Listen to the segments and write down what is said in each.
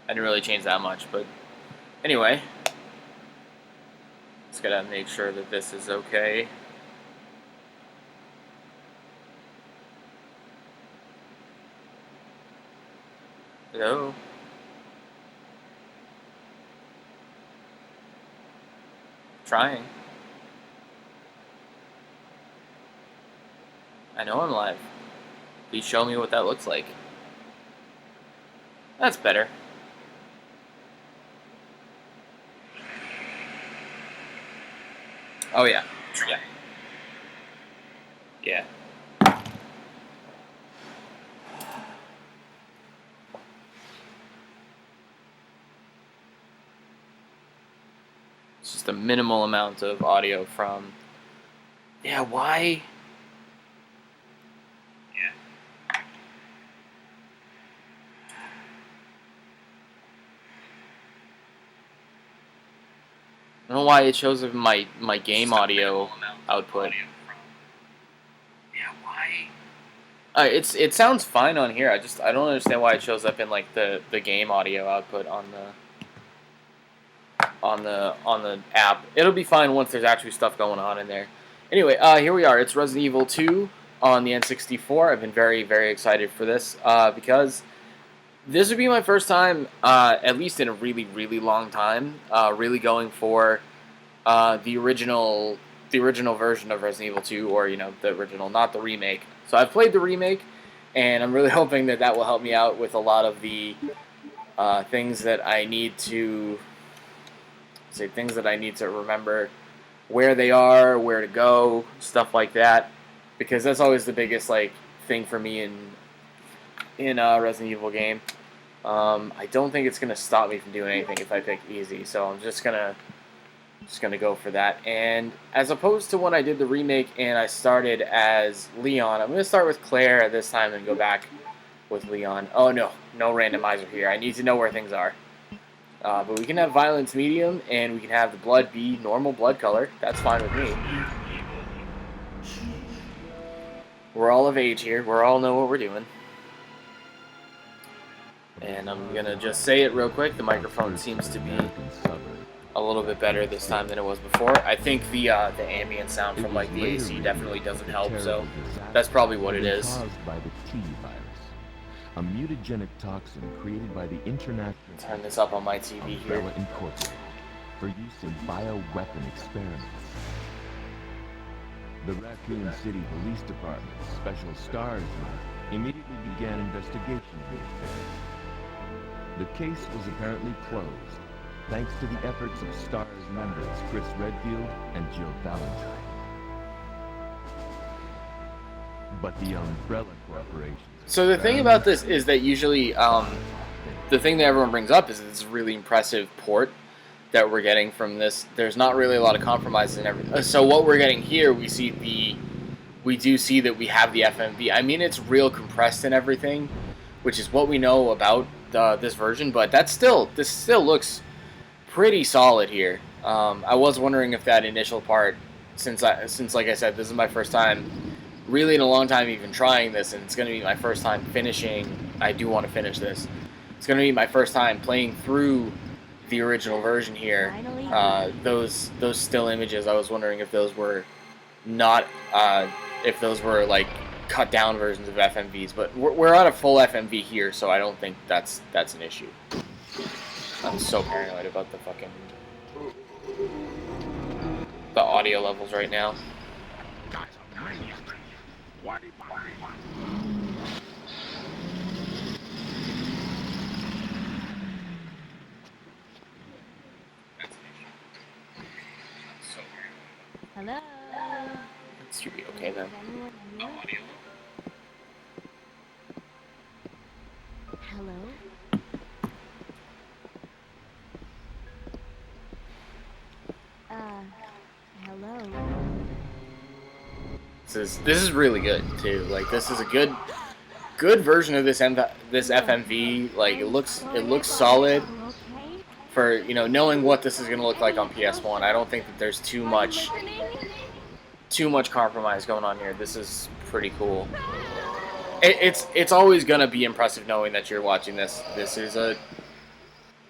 I didn't really change that much, but anyway, just gotta make sure that this is okay. Hello? Trying. I know I'm live. Please show me what that looks like. That's better. Oh yeah. Yeah. Yeah. It's just a minimal amount of audio from... Yeah, why? Yeah. I don't know why it shows up in my game audio output. Yeah, why? It sounds fine on here. I don't understand why it shows up in like the game audio output on the app. It'll be fine once there's actually stuff going on in there. Anyway, here we are. It's Resident Evil 2 on the N64. I've been very, very excited for this because this would be my first time, at least in a really, really long time, really going for the original version of Resident Evil 2, or the original, not the remake. So I've played the remake, and I'm really hoping that will help me out with a lot of the things that I need to remember where they are, where to go, stuff like that, because that's always the biggest thing for me in a Resident Evil game. I don't think it's gonna stop me from doing anything if I pick easy, so I'm just gonna go for that. And as opposed to when I did the remake and I started as Leon, I'm gonna start with Claire this time and go back with Leon. Oh no randomizer here. I need to know where things are. But we can have violence medium, and we can have the blood be normal blood color. That's fine with me. We're all of age here. We all know what we're doing. And I'm going to just say it real quick. The microphone seems to be a little bit better this time than it was before. I think the ambient sound from the AC definitely doesn't help, so that's probably what it is. A mutagenic toxin created by the international... Turn this up on my TV here. For use in bioweapon experiments. The Raccoon City Police Department's Special Stars Unit immediately began investigation of the affair. The case was apparently closed, thanks to the efforts of STARS members Chris Redfield and Jill Valentine. But the Umbrella Corporation... So the thing about this is that usually the thing that everyone brings up is this really impressive port that we're getting from this. There's not really a lot of compromises and everything. So what we're getting here, we do see that we have the FMV. I mean, it's real compressed and everything, which is what we know about this version. But this still looks pretty solid here. I was wondering if that initial part, since like I said, this is my first time. Really in a long time even trying this, and it's going to be my first time finishing. I do want to finish this. It's going to be my first time playing through the original version here. Those still images, I was wondering if those were not, if those were cut down versions of FMVs, but we're on a full FMV here, so I don't think that's an issue. I'm so paranoid about the audio levels right now. Hello. It should be okay then. Hello. Hello. This is really good too. This is a good version of this FMV. It looks solid for knowing what this is gonna look like on PS1. I don't think that there's too much compromise going on here. This is pretty cool. It's always gonna be impressive knowing that you're watching this. This is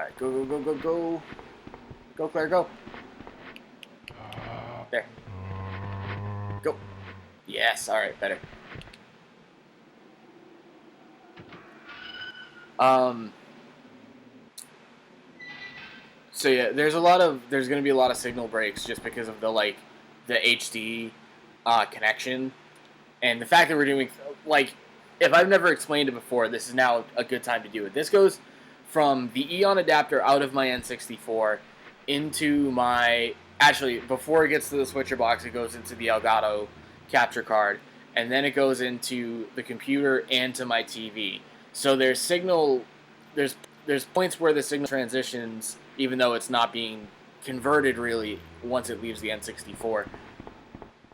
Alright, go, go, go, go, go. Go, Claire, go. There. Go. Yes, alright, better. So yeah, there's gonna be a lot of signal breaks just because of the HD connection. And the fact that we're doing, if I've never explained it before, this is now a good time to do it. This goes from the Eon adapter out of my N64 into my... Actually, before it gets to the switcher box, it goes into the Elgato capture card. And then it goes into the computer and to my TV. So there's signal... There's points where the signal transitions, even though it's not being converted, really, once it leaves the N64.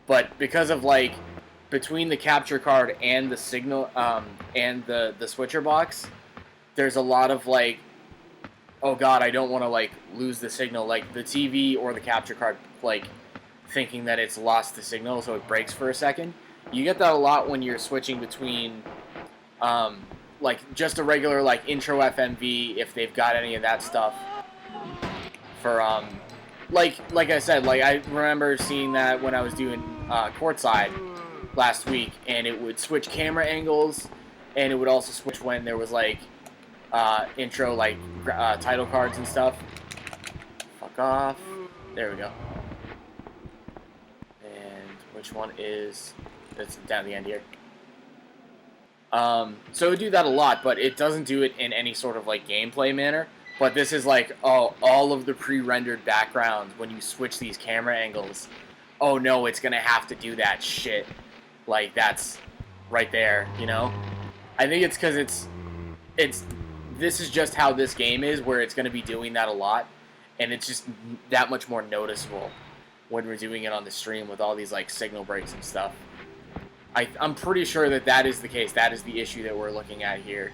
But because of, between the capture card and the signal, and the switcher box, there's a lot of, oh god, I don't want to, lose the signal, the TV or the capture card, thinking that it's lost the signal, so it breaks for a second. You get that a lot when you're switching between, just a regular, intro FMV, if they've got any of that stuff, for, like I said, I remember seeing that when I was doing, Courtside last week, and it would switch camera angles, and it would also switch when there was, intro, title cards and stuff. Fuck off. There we go. And which one is... It's down the end here. So it would do that a lot, but it doesn't do it in any sort of, gameplay manner. But this is, all of the pre-rendered backgrounds when you switch these camera angles. Oh no, it's gonna have to do that shit. That's right there, you know? I think it's because this is just how this game is, where it's gonna be doing that a lot, and it's just that much more noticeable when we're doing it on the stream with all these, signal breaks and stuff. I'm pretty sure that is the case. That is the issue that we're looking at here.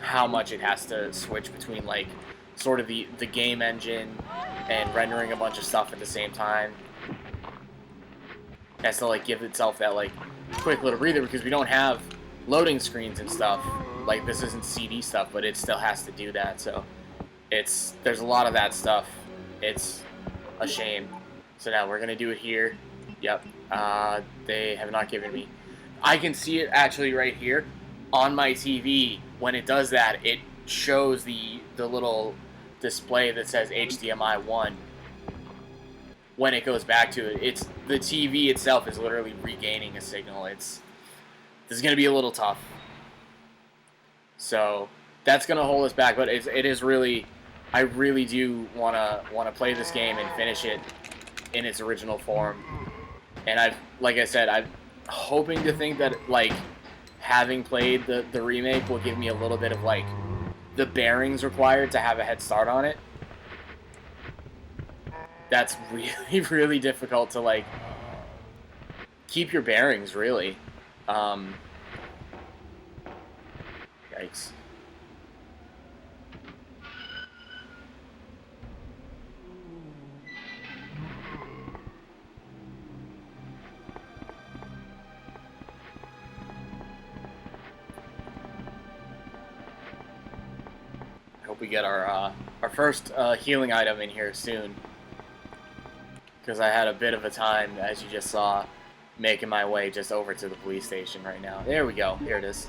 How much it has to switch between, sort of the game engine and rendering a bunch of stuff at the same time. It has to, give itself that, quick little breather, because we don't have loading screens and stuff. This isn't CD stuff, but it still has to do that, so there's a lot of that stuff. It's a shame. So now we're gonna do it here. Yep. They have not given me... I can see it actually right here on my TV. When it does that, it shows the little display that says HDMI 1. When it goes back to it, the TV itself is literally regaining a signal. This is going to be a little tough. So that's going to hold us back, but it is really... I really do want to play this game and finish it in its original form. And like I said, I'm hoping to think that, having played the remake will give me a little bit of, the bearings required to have a head start on it. That's really, really difficult to, keep your bearings, really. Yikes. We get our first healing item in here soon, because I had a bit of a time, as you just saw, making my way just over to the police station right now. There we go. Here it is.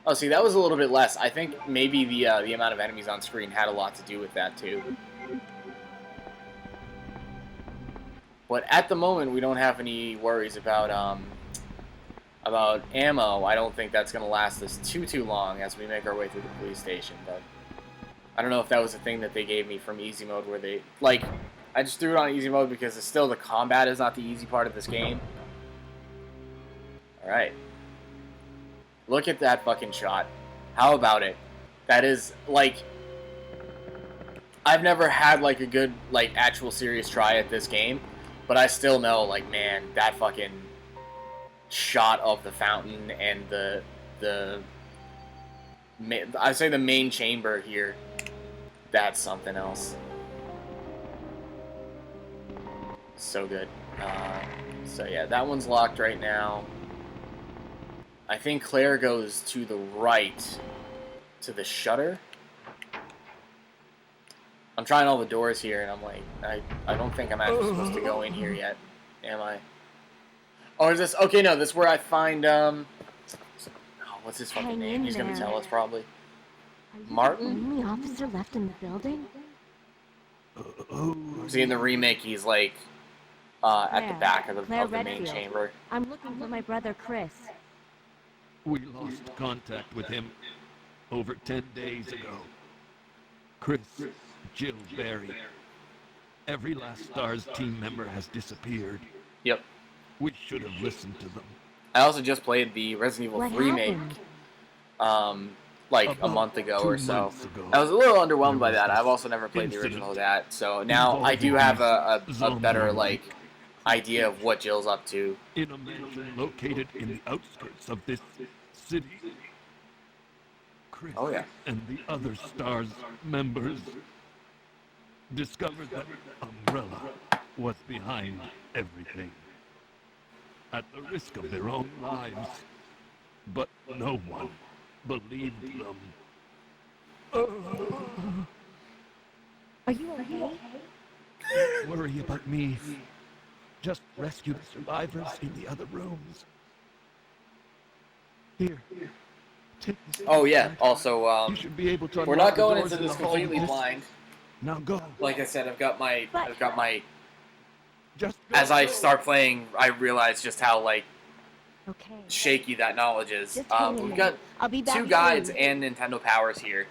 Oh, see, that was a little bit less. I think maybe the amount of enemies on screen had a lot to do with that too. But at the moment, we don't have any worries about ammo. I don't think that's going to last us too long as we make our way through the police station, but I don't know if that was a thing that they gave me from easy mode, where they, I just threw it on easy mode because it's still, the combat is not the easy part of this game. Alright. Look at that fucking shot. How about it? That is, I've never had like a good like actual serious try at this game, but I still know like man, that fucking shot of the fountain and I say the main chamber here, that's something else. So good. So yeah, that one's locked right now. I think Claire goes to the right to the shutter. I'm trying all the doors here, and I'm like, I don't think I'm actually supposed to go in here yet, am I? Oh, is this... Okay, no, this is where I find, oh, what's his fucking name? He's gonna tell us, probably. Are you Martin? the only officer left in the building? See, in the remake, he's, like, at the back of the main Redfield. chamber. I'm looking for my brother Chris. We lost contact with him over 10 days ago. Chris, Jill, Barry. Every last STARS team member has disappeared. Yep. We should have listened to them. I also just played the Resident Evil 3 remake, like a month ago or so. I was a little underwhelmed by that. I've also never played the original of that, so now I do have a better, like, idea of what Jill's up to. In a mansion located in the outskirts of this city, Chris and the other STARS members discovered that Umbrella was behind everything, at the risk of their own lives. But no one believed them. Are you okay? Don't worry about me. Just rescue the survivors in the other rooms. Here. Take this. Oh yeah, also, You should be able to we're unlock not the going doors into in this the hall. completely blind. Now go. Like I said, I've got my Just as I start playing, I realize just how, like, Okay. shaky that knowledge is. Just hang in We've there. got I'll be back 2 guides soon. and Nintendo Powers here.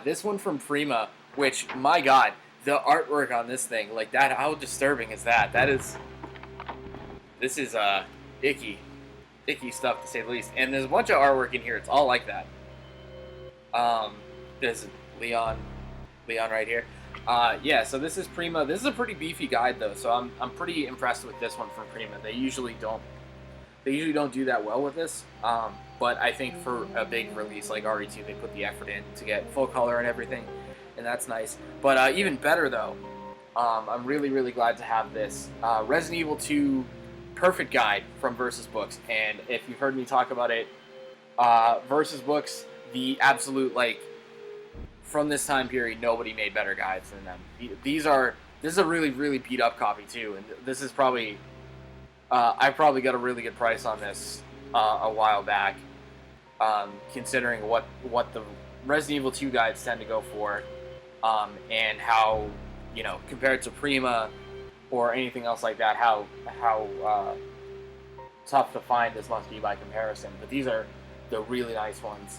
This one from Prima, which, my god, the artwork on this thing, like that, how disturbing is that? This is, icky stuff to say the least. And there's a bunch of artwork in here, it's all like that. There's Leon right here. Yeah, so this is Prima. This is a pretty beefy guide, though, so I'm pretty impressed with this one from Prima. They usually don't do that well with this, but I think for a big release like RE2, they put the effort in to get full color and everything, and that's nice. But even better, though, I'm really, really glad to have this Resident Evil 2 Perfect Guide from Versus Books, and if you've heard me talk about it, Versus Books, the absolute, like, from this time period, nobody made better guides than them. This is a really, really beat up copy too, and this is probably, I probably got a really good price on this a while back, considering what the Resident Evil 2 guides tend to go for, and how, you know, compared to Prima or anything else like that, how tough to find this must be by comparison. But these are the really nice ones.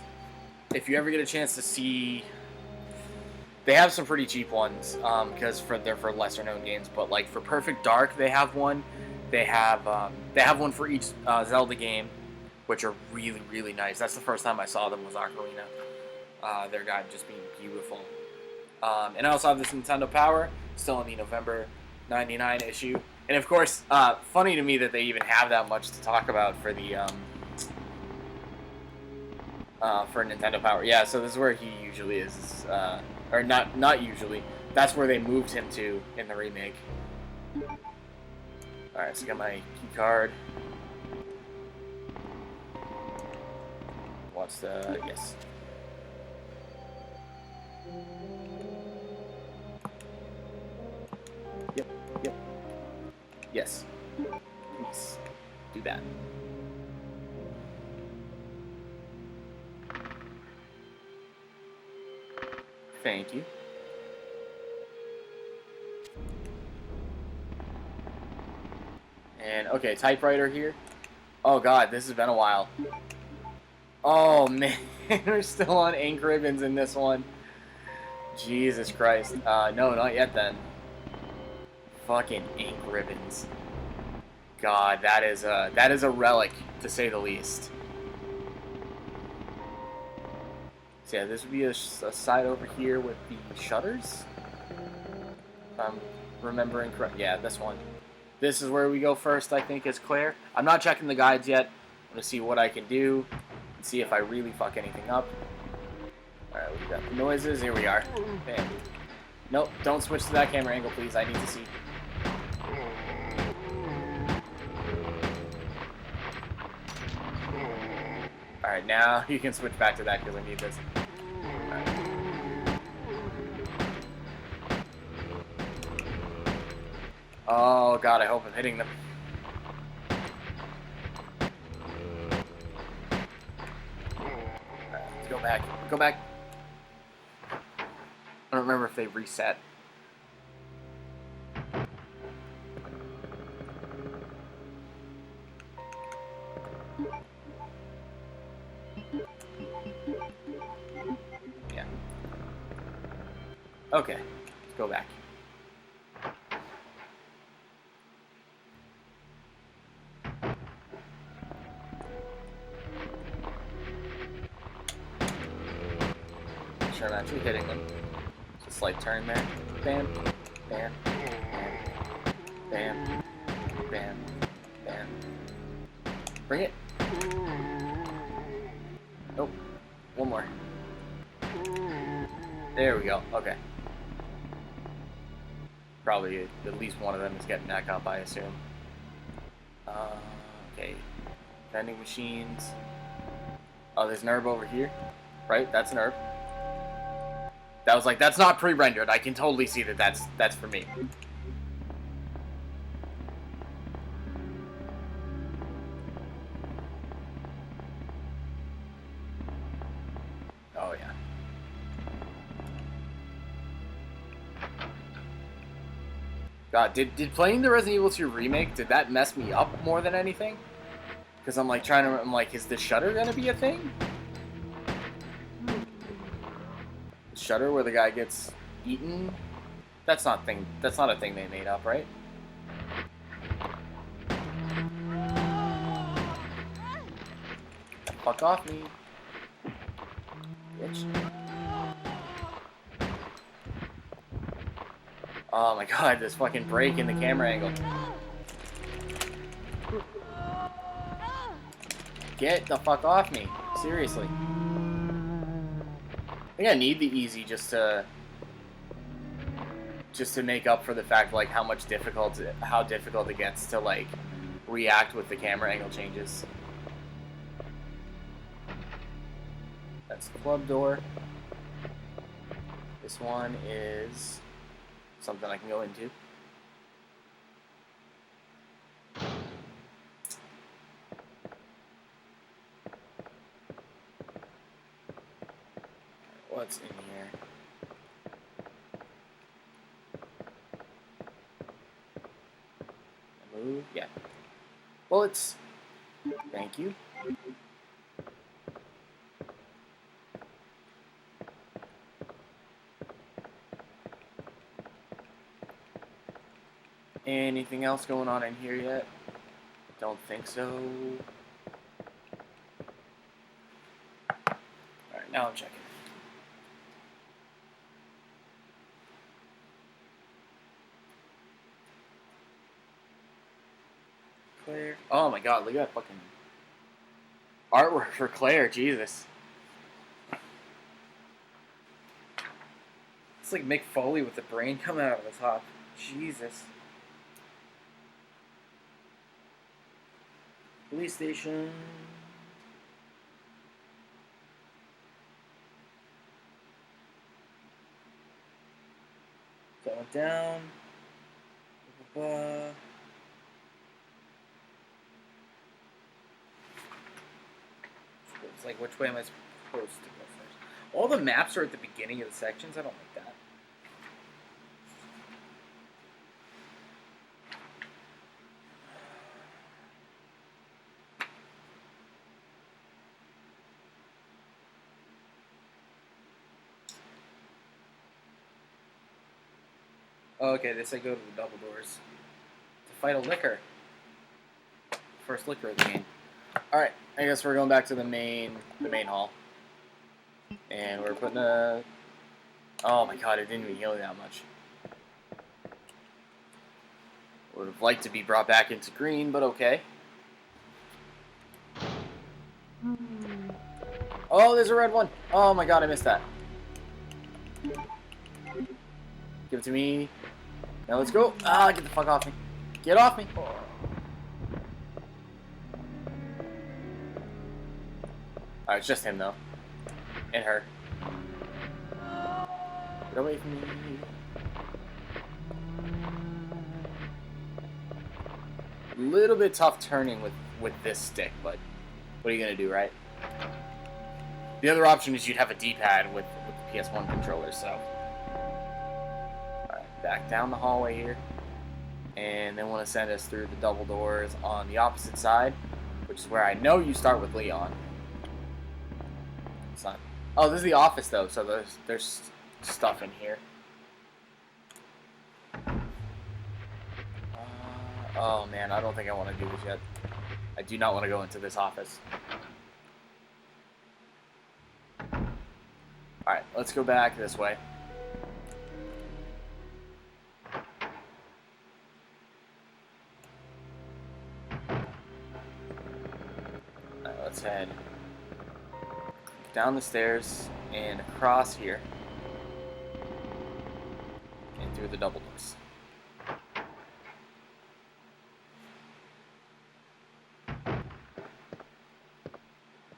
If you ever get a chance to see, they have some pretty cheap ones, because they're for lesser known games. But like for Perfect Dark, they have one. They have one for each Zelda game, which are really, really nice. That's the first time I saw them was Ocarina. Their guide just being beautiful. And I also have this Nintendo Power, still in the November '99 issue. And of course, funny to me that they even have that much to talk about for the for Nintendo Power. Yeah, so this is where he usually is, or not usually. That's where they moved him to in the remake. Alright, so I got my key card. What's the... yes. Yep. Yes. Please. Do that. Thank you. And, okay, typewriter here. Oh god, this has been a while. Oh man, we're still on ink ribbons in this one. Jesus Christ. No, not yet then. Fucking ink ribbons. God, that is a relic, to say the least. So yeah, this would be a side over here with the shutters. If I'm remembering correct. Yeah, this one. This is where we go first, I think, is Claire. I'm not checking the guides yet. I'm going to see what I can do and see if I really fuck anything up. Alright, we got the noises. Here we are. Bam. Nope, don't switch to that camera angle, please. I need to see. Alright, now you can switch back to that because I need this. Alright. Oh god, I hope I'm hitting them. Alright, let's go back. Go back. I don't remember if they reset. Yeah. Okay, let's go back. Make sure I'm actually hitting them. Just slight turn there. Bam, bam, bam, bam, bam, bam. Bring it. Nope. One more. There we go. Okay. Probably at least one of them is getting back up, I assume. Okay. Vending machines. Oh, there's an herb over here. Right? That's an herb. That was like, that's not pre-rendered. I can totally see that that's for me. Oh, yeah. God, did playing the Resident Evil 2 remake, did that mess me up more than anything? Because I'm like I'm like, is the shutter gonna be a thing? The shutter where the guy gets eaten? That's not a thing they made up, right? Fuck off me. Bitch. Oh my god, this fucking break in the camera angle. Get the fuck off me. Seriously. I think I need the easy just to make up for the fact like how difficult it gets to like react with the camera angle changes. That's the club door. This one is something I can go into. What's in here? Move? Yeah. Bullets. Thank you. Anything else going on in here yet? Don't think so. Alright, now I'm checking. Claire. Oh my god, look at that fucking artwork for Claire, Jesus. It's like Mick Foley with the brain coming out of the top. Jesus. Police station. Going down. It's like, which way am I supposed to go first? All the maps are at the beginning of the sections. I don't like that. Oh, okay, this I go to the double doors to fight a liquor. First liquor of the game. All right, I guess we're going back to the main hall. And we're putting a... Oh my god, it didn't even heal that much. Would have liked to be brought back into green, but okay. Oh, there's a red one. Oh my god, I missed that. Give it to me. Now let's go. Ah, get the fuck off me. Get off me. Alright, it's just him though. And her. Get away from me. A little bit tough turning with this stick, but what are you gonna do, right? The other option is you'd have a D-pad with the PS1 controller, so. Alright, back down the hallway here. And they want to send us through the double doors on the opposite side, which is where I know you start with Leon. It's not. Oh, this is the office though, so there's stuff in here. Oh man, I don't think I want to do this yet. I do not want to go into this office. Alright, let's go back this way. Alright, let's head down the stairs and across here. And through the double doors.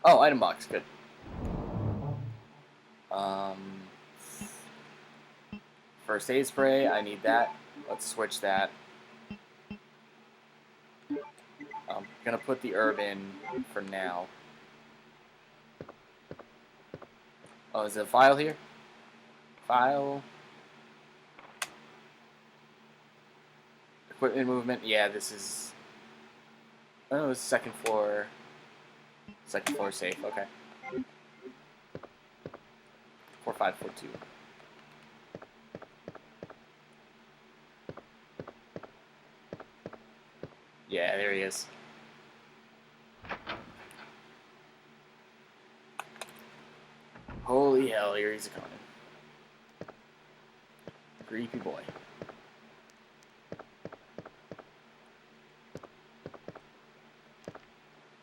Oh, item box, good. First aid spray, I need that. Let's switch that. I'm gonna put the herb in for now. Oh, is it a file here? File. Equipment movement, yeah, this is... Oh, it's second floor. Second floor safe, okay. 4542. Yeah, there he is. Holy hell, here he's coming. Creepy boy.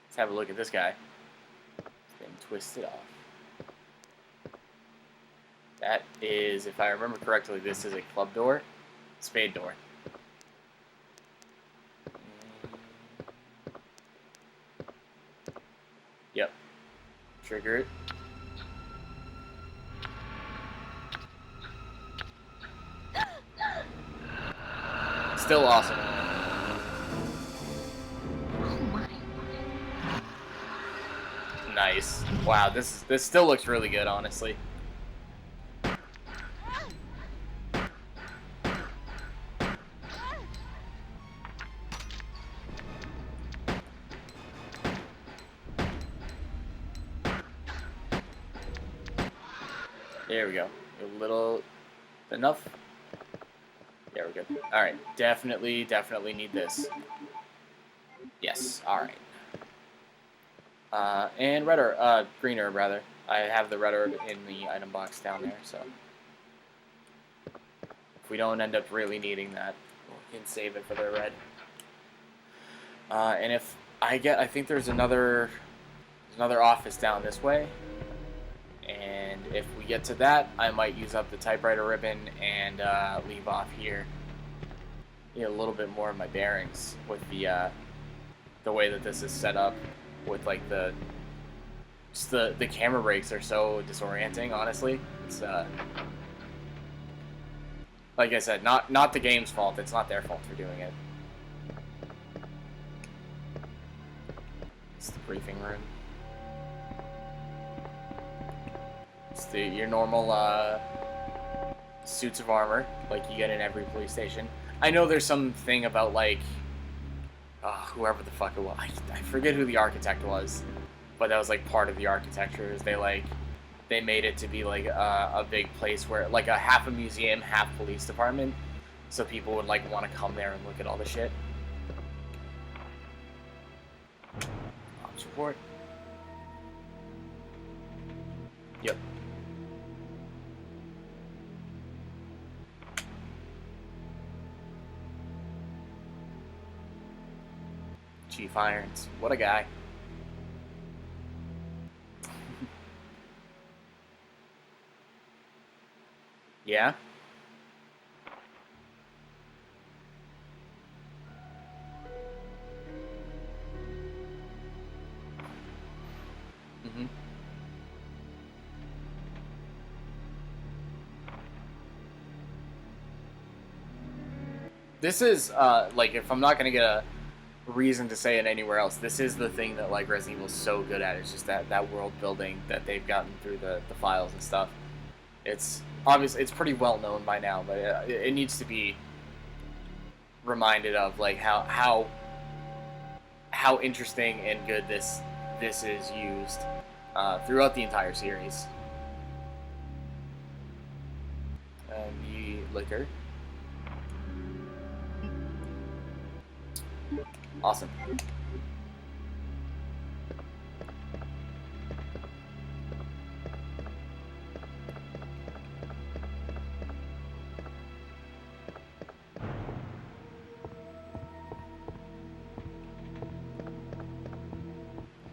Let's have a look at this guy. It's been twisted off. That is, if I remember correctly, this is a club door. Spade door. Yep. Trigger it. Still awesome. Nice. Wow, this still looks really good, honestly. There we go. A little enough. There we go. All right, definitely need this. Yes. All right. And red herb, green herb rather. I have the red herb in the item box down there, so if we don't end up really needing that, we can save it for the red. And if I think there's another office down this way, and if we get to that, I might use up the typewriter ribbon and leave off here. Get a little bit more of my bearings with the way that this is set up. With like the camera breaks are so disorienting, honestly. It's like I said, not the game's fault. It's not their fault for doing it. It's the briefing room. It's your normal suits of armor like you get in every police station. I know there's something about like whoever the fuck it was. I forget who the architect was, but that was like part of the architecture. Is they made it to be like a big place where like a half a museum, half police department, so people would like want to come there and look at all the shit. Ops report. Yep. Chief Irons. What a guy. Yeah? Mm-hmm. This is, like, if I'm not going to get a reason to say it anywhere else, this is the thing that, like, Resident Evil's so good at. It's just that world building that they've gotten through the files and stuff. It's obvious, it's pretty well known by now, but it needs to be reminded of, like, how interesting and good this is used throughout the entire series. The liquor. Awesome. I don't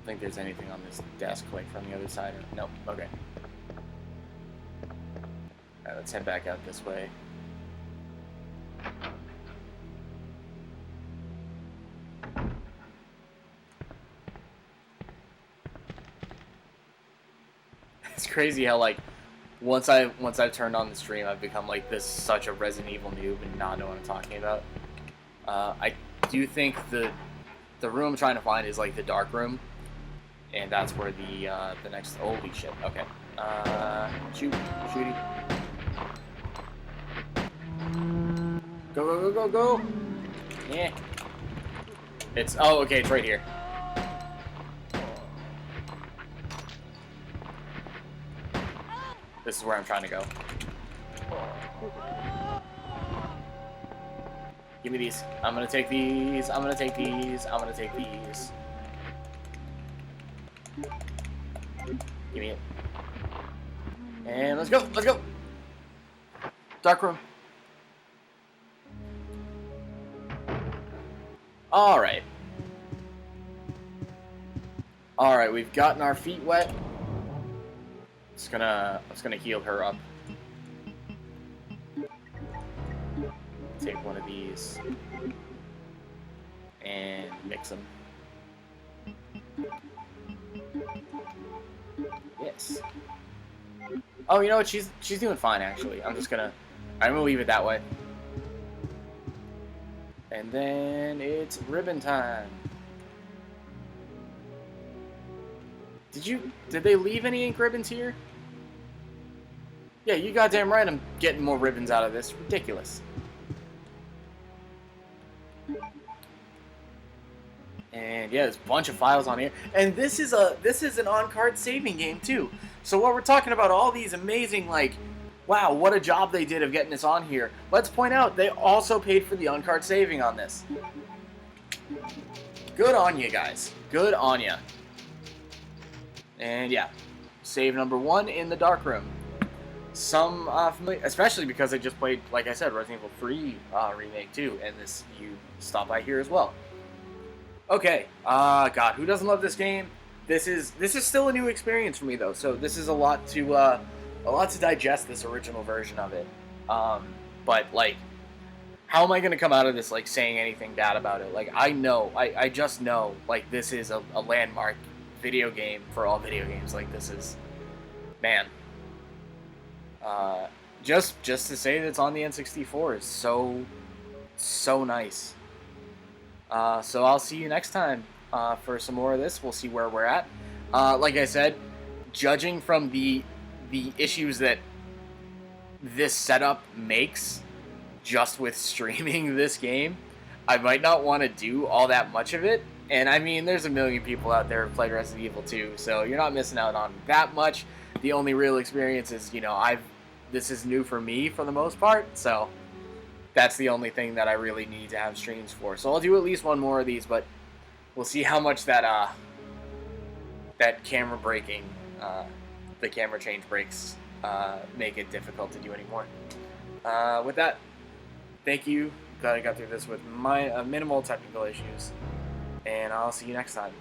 think there's anything on this desk like from the other side. Nope. Okay. Alright, let's head back out this way. It's crazy how, like, once I've turned on the stream, I've become like such a Resident Evil noob and not know what I'm talking about. I do think the room I'm trying to find is like the dark room, and that's where the next holy shit. Okay, shooty. Go. Yeah. It's okay. It's right here. This is where I'm trying to go. Give me these. I'm gonna take these. I'm gonna take these. I'm gonna take these. Give me it. And let's go. Let's go. Dark room. All right. All right. We've gotten our feet wet. It's gonna heal her up. Take one of these and mix them. Yes. Oh, you know what? She's doing fine actually. I'm gonna leave it that way. And then it's ribbon time. Did they leave any ink ribbons here? Yeah, you goddamn right I'm getting more ribbons out of this. Ridiculous. And yeah, there's a bunch of files on here. And this is an on-card saving game too. So while we're talking about all these amazing, like, wow, what a job they did of getting this on here, let's point out they also paid for the on-card saving on this. Good on you guys. Good on you. And yeah, save number 1 in the dark room. Some familiar, especially because I just played, like I said, Resident Evil 3 remake too, and this you stop by here as well. Okay, God, who doesn't love this game? This is still a new experience for me though, so this is a lot to digest, this original version of it. But like, how am I gonna come out of this like saying anything bad about it? Like, I just know like this is a landmark video game for all video games. Like, this is, man, just to say that it's on the N64 is so nice. So I'll see you next time for some more of this. We'll see where we're at. Like I said, judging from the issues that this setup makes just with streaming this game, I might not want to do all that much of it. And I mean, there's a million people out there who played Resident Evil 2, so you're not missing out on that much. The only real experience is, you know, this is new for me for the most part, so that's the only thing that I really need to have streams for. So I'll do at least one more of these, but we'll see how much that camera breaking, the camera change breaks, make it difficult to do anymore. With that, thank you. Glad I got through this with my minimal technical issues. and I'll see you next time.